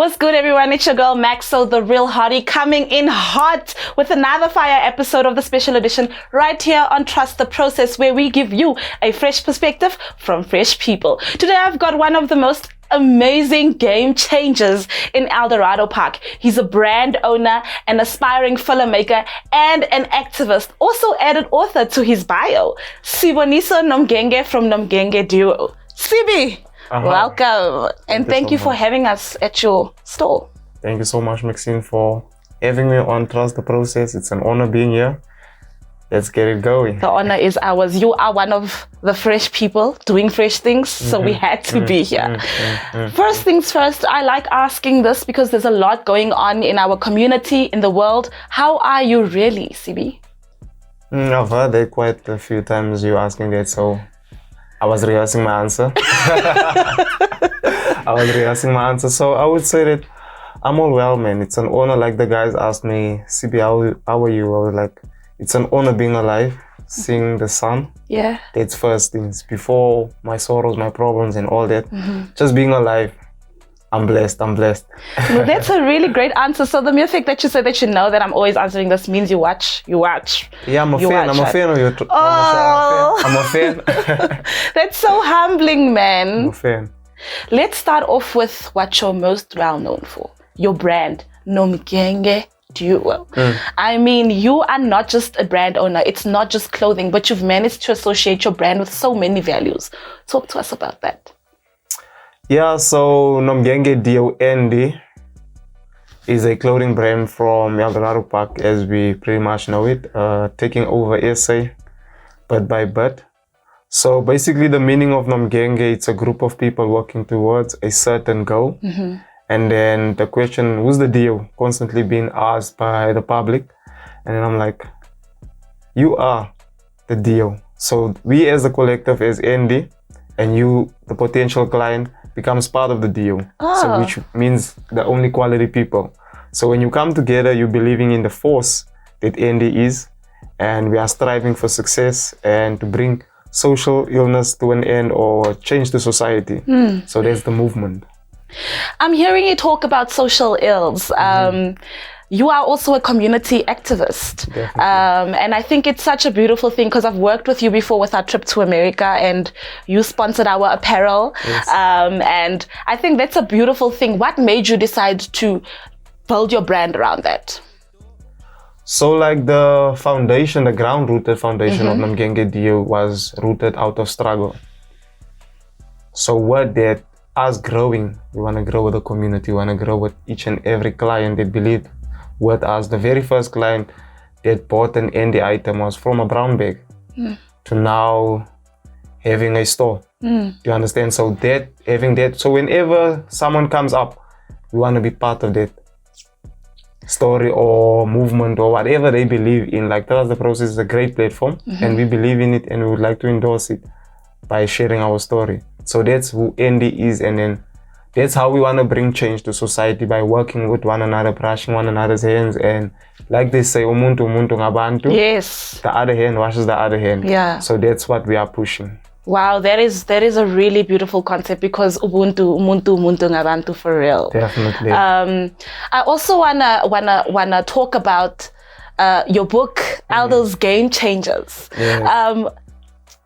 What's good, everyone? It's your girl Maxo, the real hottie, coming in hot with another fire episode of the special edition right here on Trust the Process, where we give you a fresh perspective from fresh people. Today I've got one of the most amazing game changers in Eldorado Park. He's a brand owner, an aspiring filmmaker, and an activist. Also added author to his bio, Siboniso Nomgenge from Nomgenge Duo. Sibi, welcome, and thank you for having us at your store. Thank you so much, Maxine, for having me on Trust the Process. It's an honor being here. Let's get it going. The honor is ours. You are one of the fresh people doing fresh things, so we had to be here. First things first, I like asking this because there's a lot going on in our community, in the world. How are you really, Sibi? I've heard that quite a few times, you asking that, so I was rehearsing my answer. So I would say that I'm all well, man. It's an honor. Like the guys asked me, Sibi, how are you? I was like, it's an honor being alive, seeing the sun. Yeah. That's first things. Before my sorrows, my problems and all that. Just being alive. I'm blessed. Well, that's a really great answer. So the mere fact that you said that you know that I'm always answering this means you watch. Yeah, I'm a fan. I'm a fan of your... I'm a fan. That's so humbling, man. I'm a fan. Let's start off with what you're most well known for. Your brand, Nomgenge Duo. I mean, you are not just a brand owner. It's not just clothing, but you've managed to associate your brand with so many values. Talk to us about that. Yeah, so Nomgenge Duo is a clothing brand from Eldorado Park, as we pretty much know it, taking over SA bit by bit. So basically the meaning of Nomgenge, it's a group of people working towards a certain goal. And then the question, who's the deal? Constantly being asked by the public. And then I'm like, you are the deal. So we as a collective, as ND, and you, the potential client, becomes part of the deal. So which means the only quality people. So when you come together, you're believing in the force that ND is, and we are striving for success and to bring social illness to an end or change the society. So there's the movement. I'm hearing you talk about social ills. You are also a community activist. And I think it's such a beautiful thing because I've worked with you before with our trip to America and you sponsored our apparel. Yes. And I think that's a beautiful thing. What made you decide to build your brand around that? So like the foundation, the ground-rooted foundation of Nomgenge Duo was rooted out of struggle. So what that us growing, we want to grow with the community, we want to grow with each and every client that believed with us. The very first client that bought an ND item was from a brown bag to now having a store. Do you understand? So that, having that, so whenever someone comes up, we want to be part of that story or movement or whatever they believe in. Like Trust the Process is a great platform and we believe in it and we would like to endorse it by sharing our story. So that's who ND is, and then that's how we want to bring change to society, by working with one another, brushing one another's hands, and like they say, umuntu ngabantu. Yes. The other hand washes the other hand. Yeah. So that's what we are pushing. Wow, that is a really beautiful concept because umuntu ngabantu for real. Definitely. I also wanna talk about your book, Elder's Game Changers. Yes.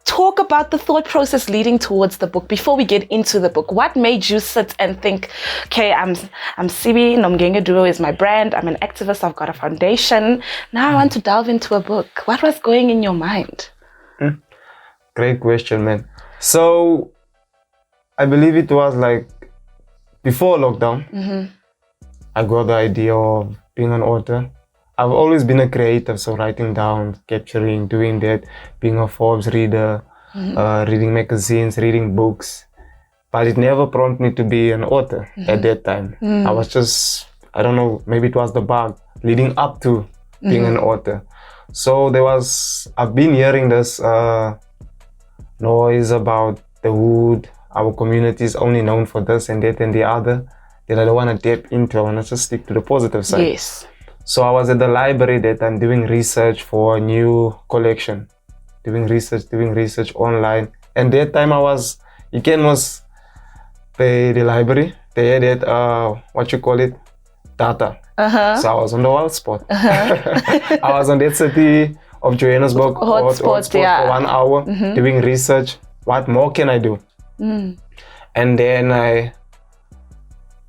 Talk about the thought process leading towards the book. Before we get into the book, what made you sit and think, okay, I'm Sibi, Nomgenge Duo is my brand, I'm an activist, I've got a foundation, now I want to delve into a book. What was going in your mind? Great question, man. So I believe it was like before lockdown, I got the idea of being an author. I've always been a creative, so writing down, capturing, doing that, being a Forbes reader, reading magazines, reading books. But it never prompted me to be an author at that time. I was just, I don't know, maybe it was the bug leading up to being an author. So I've been hearing this noise about the hood, our community is only known for this and that and the other, that I don't want to tap into. I want to just stick to the positive side. Yes. So I was at the library that I'm doing research for a new collection, doing research online. And that time you can pay the library they had it, what you call it, data. So I was on the hotspot. I was on that city of Johannesburg hotspot for 1 hour doing research. What more can I do? And then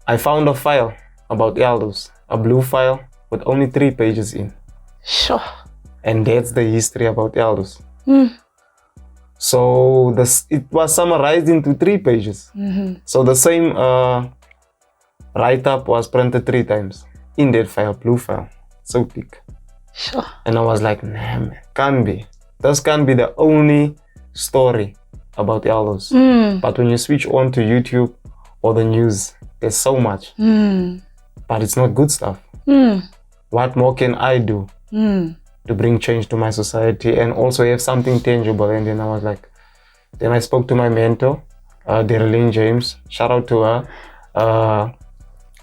I found a file about elders, a blue file with only 3 pages in. Sure. And that's the history about elders. So it was summarized into 3 pages. So the same write-up was printed 3 times in that file, blue file, so thick. Sure. And I was like, nah, man, can't be. This can't be the only story about elders. But when you switch on to YouTube or the news, there's so much. But it's not good stuff. What more can I do to bring change to my society and also have something tangible? And then I was like, then I spoke to my mentor, Darlene James. Shout out to her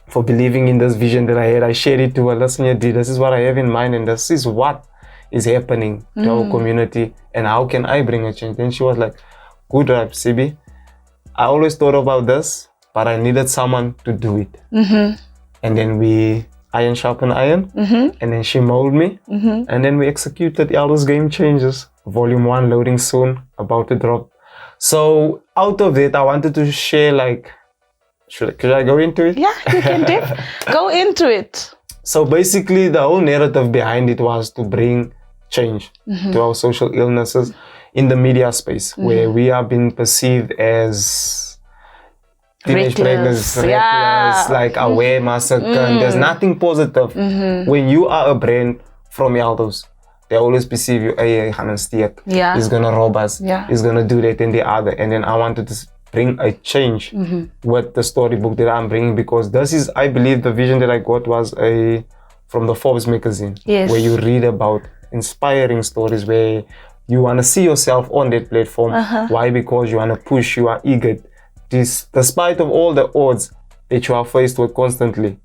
for believing in this vision that I had. I shared it to her. Listen, Yadi, this is what I have in mind and this is what is happening to our community and how can I bring a change? Then she was like, good rap, Sibi. I always thought about this, but I needed someone to do it. And then we iron sharpen iron, and then she molded me, and then we executed Elders Game Changers, Volume 1 loading soon, about to drop. So out of it, I wanted to share, like, could I go into it? Yeah, you can go into it. So basically, the whole narrative behind it was to bring change to our social illnesses in the media space, where we are being perceived as teenage pregnancies, reckless, like aware, massacre. There's nothing positive. When you are a brand from Elders, they always perceive you, hey, he's gonna rob us, he's gonna do that and the other. And then I wanted to bring a change with the storybook that I'm bringing, because this is, I believe, the vision that I got was from the Forbes magazine, where you read about inspiring stories where you want to see yourself on that platform. Why? Because you want to push, you are eager. Despite of all the odds that you are faced with constantly,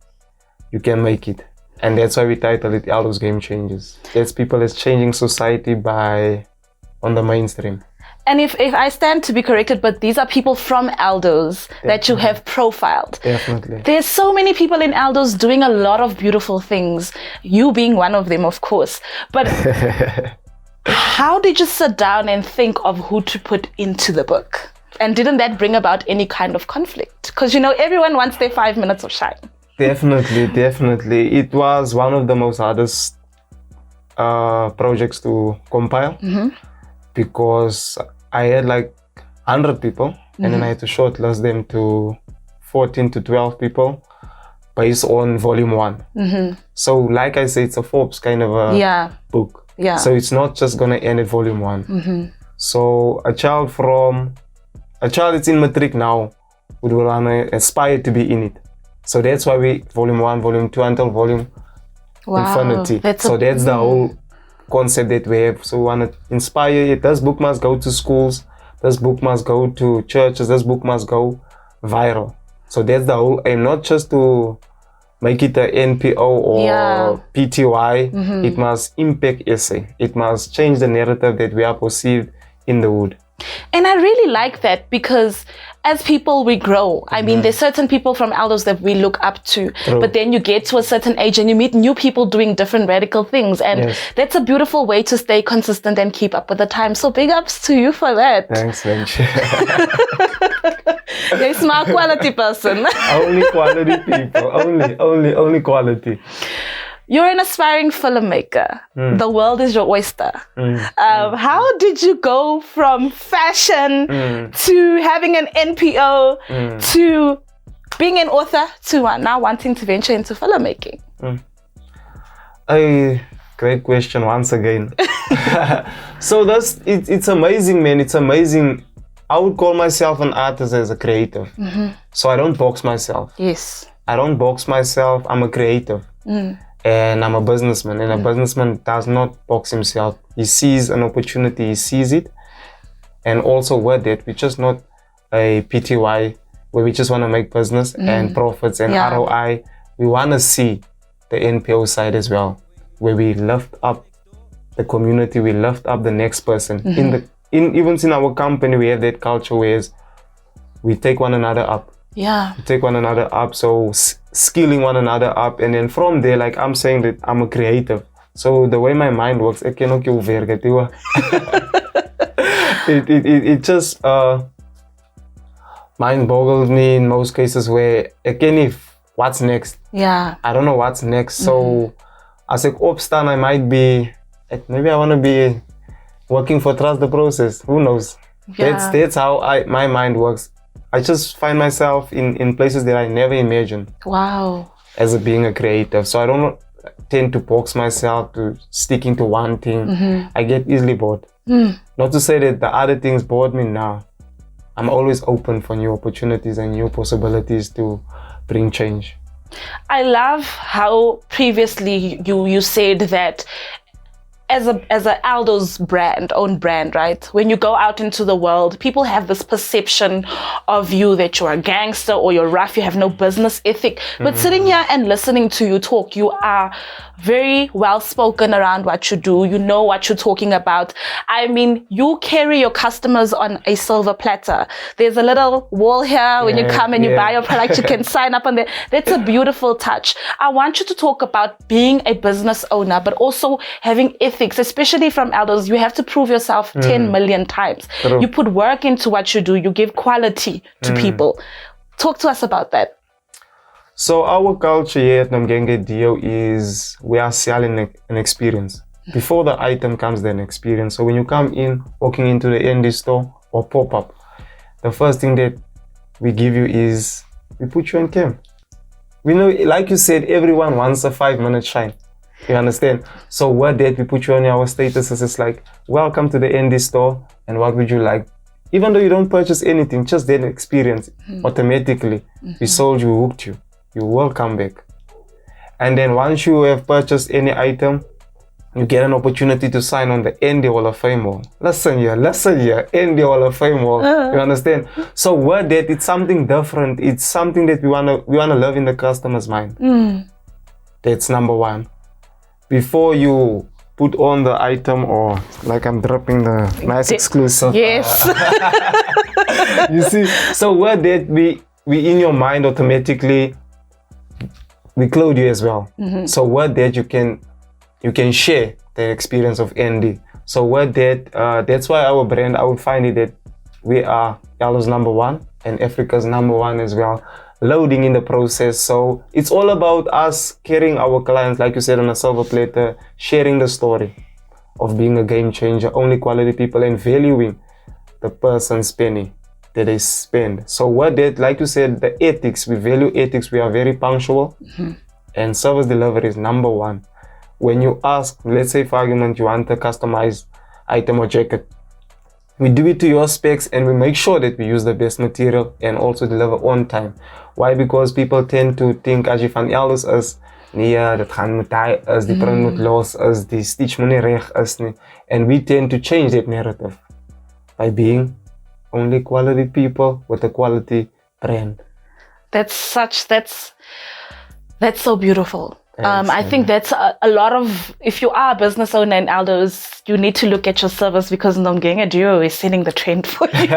you can make it. And that's why we titled it Elders Game Changers. That's people as changing society on the mainstream. And if I stand to be corrected, but these are people from Elders that you have profiled. Definitely. There's so many people in Elders doing a lot of beautiful things. You being one of them, of course. But how did you sit down and think of who to put into the book? And didn't that bring about any kind of conflict? Because, you know, everyone wants their 5 minutes of shine. Definitely. It was one of the most hardest projects to compile, because I had like 100 people, and then I had to shortlist them to 14 to 12 people based on Volume 1. So like I say, it's a Forbes kind of a book. So it's not just gonna end at Volume 1. So a child that's in matric now would wanna aspire to be in it. So that's why we Volume 1, Volume 2 until Volume Infinity. That's the whole concept that we have. So we want to inspire it. This book must go to schools. This book must go to churches. This book must go viral. So that's the whole aim, not just to make it a NPO or PTY. It must impact SA. It must change the narrative that we are perceived in the wood. And I really like that, because as people we grow. I mean, there's certain people from Elders that we look up to, but then you get to a certain age and you meet new people doing different radical things, and that's a beautiful way to stay consistent and keep up with the times. So big ups to you for that. Thanks, Bench. You're a smart quality person. Only quality people. Only quality. You're an aspiring filmmaker. The world is your oyster. How did you go from fashion to having an NPO to being an author to now wanting to venture into filmmaking? A great question once again. So it's amazing, man. It's amazing. I would call myself an artist as a creative. So I don't box myself. Yes. I don't box myself. I'm a creative. And I'm a businessman, and a businessman does not box himself. He sees an opportunity, he sees it. And also with that, we're just not a PTY where we just want to make business and profits and ROI. We want to see the NPO side as well, where we lift up the community, we lift up the next person. Even in our company, we have that culture where we take one another up. Yeah. take one another up, so skilling one another up, and then from there, like I'm saying that I'm a creative, so the way my mind works, it just mind boggles me in most cases, where again, if what's next, I don't know what's next. So as I opstaan, I might be, maybe I want to be working for Trusttheprocess, who knows. That's how my mind works. I just find myself in places that I never imagined. Wow. As being a creative. So I don't tend to box myself to sticking to one thing. I get easily bored. Not to say that the other things bored me now. I'm always open for new opportunities and new possibilities to bring change. I love how previously you said that as a Aldo's own brand, right? When you go out into the world, people have this perception of you that you're a gangster or you're rough, you have no business ethic. But sitting here and listening to you talk, you are very well spoken around what you do. You know what you're talking about. I mean, you carry your customers on a silver platter. There's a little wall here when you come and you buy your product, you can sign up on there. That's a beautiful touch. I want you to talk about being a business owner, but also having ethics, especially from Aldo's. You have to prove yourself 10 million times. True. You put work into what you do. You give quality to people. Talk to us about that. So our culture here at Nomgenge Duo is we are selling an experience. Before the item comes, then experience. So when you come in, walking into the ND store or pop-up, the first thing that we give you is we put you on cam. We know, like you said, everyone wants a 5-minute shine. You understand? So what that we put you on our statuses is like, welcome to the ND store, and what would you like? Even though you don't purchase anything, just that experience, automatically, we sold you, hooked you. You will come back. And then once you have purchased any item, you get an opportunity to sign on the ND Hall of Fame wall. Listen here, ND Hall of Fame wall. You understand? So what that, it's something different. It's something that we wanna live in the customer's mind. That's number one. Before you put on the item, or like I'm dropping the nice exclusive. Yes. You see? So what that we in your mind automatically, we clothe you as well. So what that you can share the experience of ND. So what that that's why our brand, I would find it that we are Aldo's #1 and Africa's #1 as well, loading in the process. So it's all about us carrying our clients, like you said, on a silver platter, sharing the story of being a game changer, only quality people, and valuing the person's penny that they spend. So what that, like you said, the ethics, we value ethics. We are very punctual, and service delivery is #1. When you ask, let's say for argument, you want a customized item or jacket, we do it to your specs, and we make sure that we use the best material and also deliver on time. Why? Because people tend to think as if van elders is, nee, dat gaan moet hy is, die print moet los is, die stitch moet nie reg is nie. And we tend to change that narrative by being only quality people with a quality brand. That's so beautiful. I think that's a lot of, if you are a business owner in Aldo's, you need to look at your service, because Nomgenge Duo is setting the trend for you.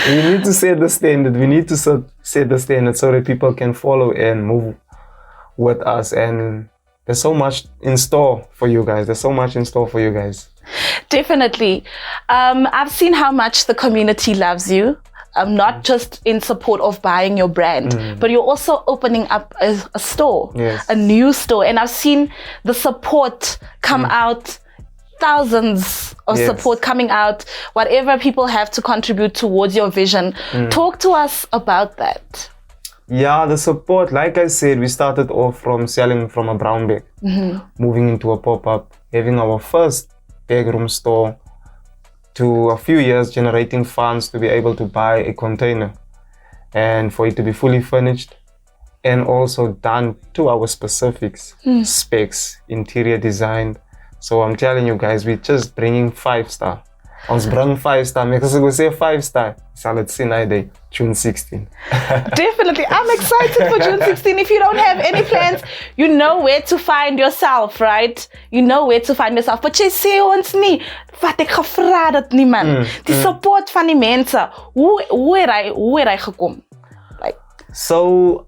We need to set the standard. We need to set the standard so that people can follow and move with us. And there's so much in store for you guys. Definitely. I've seen how much the community loves you. Not just in support of buying your brand, but you're also opening up a store, a new store. And I've seen the support come out, thousands of support coming out, whatever people have to contribute towards your vision. Talk to us about that. Yeah, the support, like I said, we started off from selling from a brown bag, moving into a pop-up, having our first bedroom store, to a few years generating funds to be able to buy a container and for it to be fully furnished and also done to our specifics, specs, interior design. So I'm telling you guys, we're just bringing 5-star. Ons bring 5-star. Make us go say 5-star. So let's see now day, June 16. Definitely. I'm excited for June 16. If you don't have any plans, you know where to find yourself, right? You know where to find yourself. But jy sê ons nie, wat ek gevra dat nie man. Die support van die mense. Hoe het hy gekom? So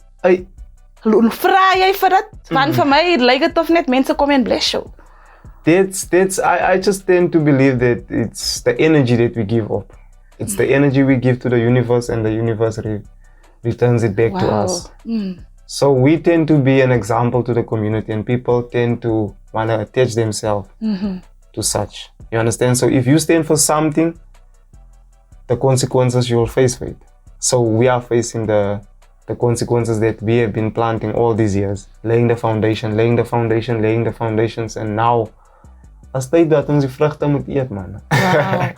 Vra jy vir dit? Want vir my lyk dit of net mense kom en bless jou. I just tend to believe that it's the energy that we give up. It's the energy we give to the universe, and the universe returns it back to us. So we tend to be an example to the community, and people tend to want to attach themselves to such. You understand? So if you stand for something, the consequences you will face for it. So we are facing the consequences that we have been planting all these years, laying the foundation, laying the foundations, and now as tyd dat ons die vrugte moet eet, man. Wow.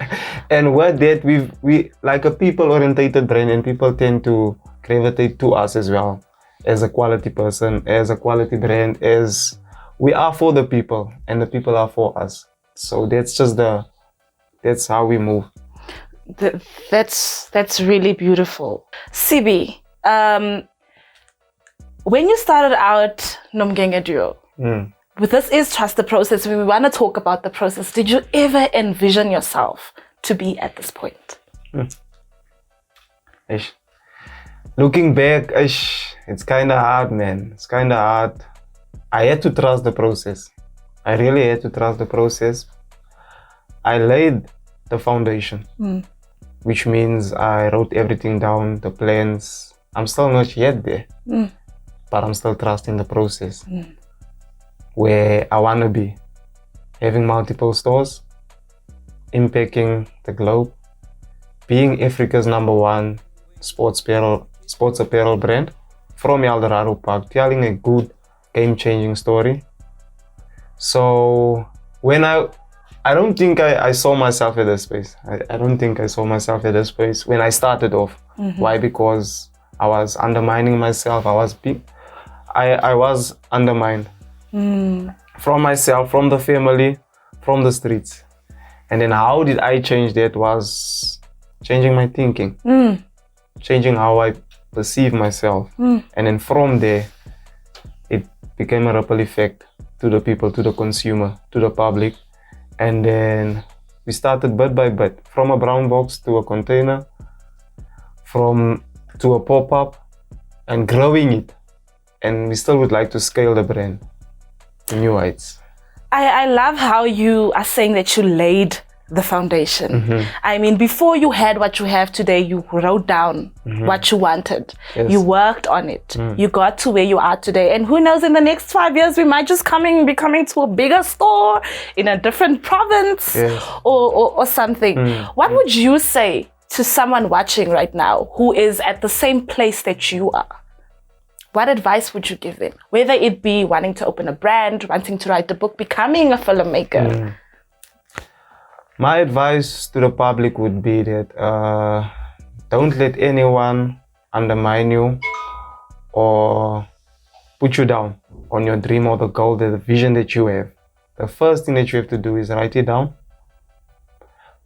And with that, we like a people-orientated brain, and people tend to gravitate to us as well, as a quality person, as a quality brand, as we are for the people, and the people are for us. So that's how we move. That's really beautiful. Sibi, when you started out Nomgenge Duo, this is Trust the Process. We want to talk about the process. Did you ever envision yourself to be at this point? Looking back, it's kind of hard, man. It's kind of hard. I had to trust the process. I really had to trust the process. I laid the foundation, which means I wrote everything down, the plans. I'm still not yet there, but I'm still trusting the process. Where I want to be, having multiple stores, impacting the globe, being Africa's #1 sports apparel brand from Eldorado Park, telling a good game-changing story. So when I don't think I saw myself at this space. I don't think I saw myself at this space when I started off. Why? Because I was undermining myself. I was undermined. From myself, from the family, from the streets. And then how did I change that? Was changing my thinking, changing how I perceive myself. And then from there, it became a ripple effect to the people, to the consumer, to the public. And then we started bit by bit, from a brown box to a container, to a pop-up, and growing it. And we still would like to scale the brand to new heights. I love how you are saying that you laid the foundation. I mean, before you had what you have today, you wrote down what you wanted. Yes. You worked on it. You got to where you are today. And who knows, in the next 5 years, we might just be coming to a bigger store in a different province, or something. What would you say to someone watching right now who is at the same place that you are? What advice would you give them? Whether it be wanting to open a brand, wanting to write a book, becoming a filmmaker. My advice to the public would be that don't let anyone undermine you or put you down on your dream or the goal, the vision that you have. The first thing that you have to do is write it down,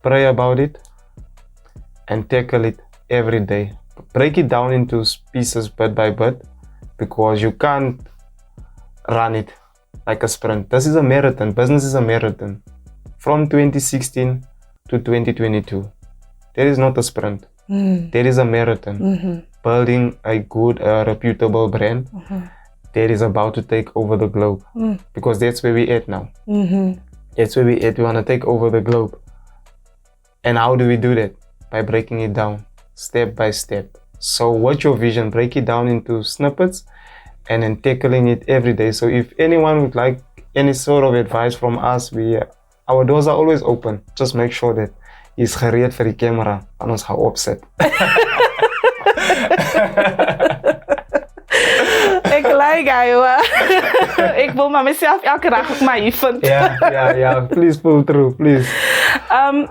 pray about it, and tackle it every day. Break it down into pieces bit by bit, because you can't run it like a sprint. This is a marathon. Business is a marathon. From 2016 to 2022, there is not a sprint. There is a marathon. Building a good, reputable brand that is about to take over the globe. Because that's where we're at now. That's where we're at. We want to take over the globe. And how do we do that? By breaking it down, step by step. So what's your vision? Break it down into snippets and then tackling it every day. So if anyone would like any sort of advice from us, our doors are always open. Just make sure that he's gereed vir die camera en ons gaan opset. Ek like Iowa. Ek wil maar myself elke dag op my vind. Yeah. Please pull through, please.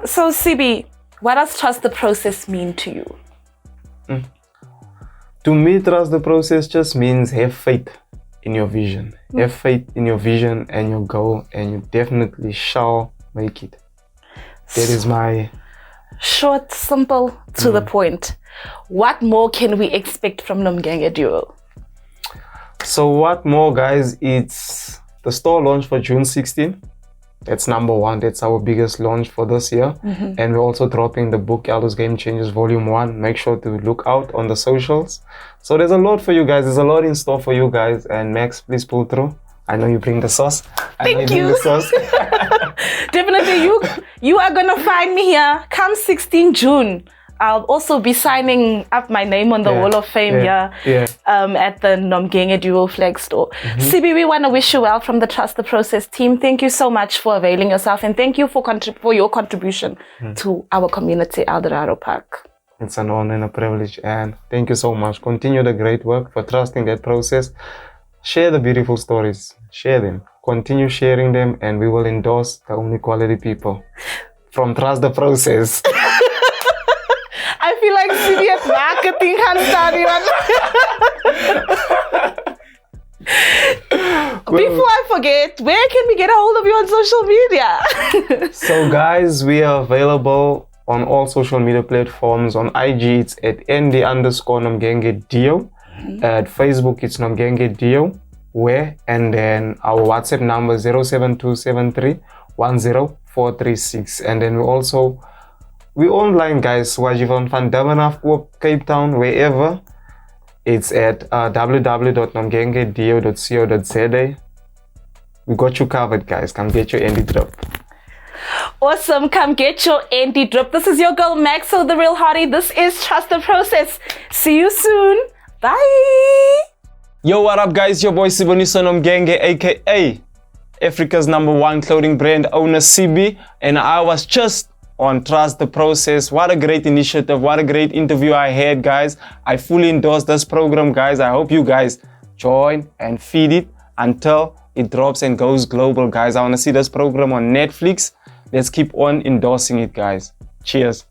So Sibi, what does Trust the Process mean to you? To me, trust the process just means have faith in your vision. Have faith in your vision and your goal, and you definitely shall make it. That is my... Short, simple, to the point. What more can we expect from Nomgenge Duo? So what more, guys? It's the store launch for June 16. That's number one. That's our biggest launch for this year. And we're also dropping the book Elders Game Changers Volume 1. Make sure to look out on the socials. So there's a lot for you guys. There's a lot in store for you guys. And Max, please pull through. I know you bring the sauce. Thank you. Definitely, you are gonna find me here come 16 June. I'll also be signing up my name on the Wall of Fame here at the Nomgenge Duo Flag Store. Sibi, we want to wish you well from the Trust the Process team. Thank you so much for availing yourself, and thank you for your contribution to our community, Eldorado Park. It's an honor and a privilege, and thank you so much. Continue the great work for trusting that process. Share the beautiful stories. Share them. Continue sharing them, and we will endorse the only quality people from Trust the Process. I feel like serious marketing can start here. Before I forget, where can we get a hold of you on social media? So guys, we are available on all social media platforms. On IG, it's at nd_Nomgenge Duo. At Facebook, it's Nomgenge Duo. And then our WhatsApp number 0727310436. And then we online, guys. Wajivan van Durban, Cape Town, wherever. It's at www.nomgengeduo.co.za. We got you covered, guys. Come get your indie drop. Awesome. Come get your indie drop. This is your girl, Maxo, the real hottie. This is Trust the Process. See you soon. Bye. Yo, what up, guys? Your boy Siboniso Nomgenge, aka Africa's #1 clothing brand owner, CB. And I was just on Trust the Process. What a great initiative. What a great interview I had, guys. I fully endorse this program, guys. I hope you guys join and feed it until it drops and goes global, guys. I want to see this program on Netflix. Let's keep on endorsing it, guys. Cheers.